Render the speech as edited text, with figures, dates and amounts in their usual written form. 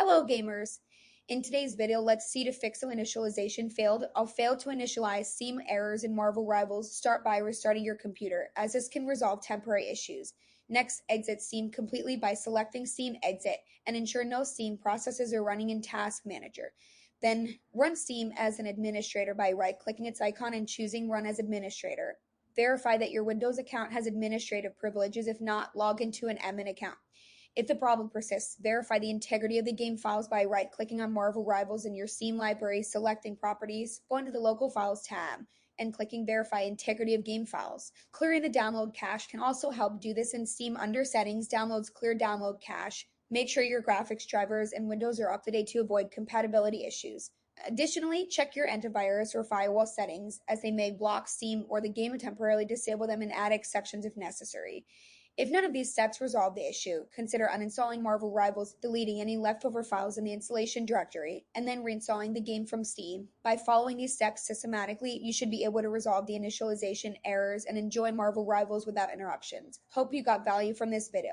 Hello gamers! In today's video, let's see to fix how initialization failed. I'll fail to initialize Steam errors in Marvel Rivals. Start by restarting your computer, as this can resolve temporary issues. Next, exit Steam completely by selecting Steam Exit and ensure no Steam processes are running in Task Manager. Then, run Steam as an administrator by right-clicking its icon and choosing Run as Administrator. Verify that your Windows account has administrative privileges. If not, log into an admin account. If the problem persists, verify the integrity of the game files by right-clicking on Marvel Rivals in your Steam library, selecting Properties, going to the Local Files tab, and clicking Verify Integrity of Game Files. Clearing the download cache can also help. Do this in Steam under Settings, Downloads, Clear Download Cache. Make sure your graphics drivers and Windows are up to date to avoid compatibility issues. Additionally, check your antivirus or firewall settings, as they may block Steam or the game and temporarily disable them in attic sections if necessary. If none of these steps resolve the issue, consider uninstalling Marvel Rivals, deleting any leftover files in the installation directory, and then reinstalling the game from Steam. By following these steps systematically, you should be able to resolve the initialization errors and enjoy Marvel Rivals without interruptions. Hope you got value from this video.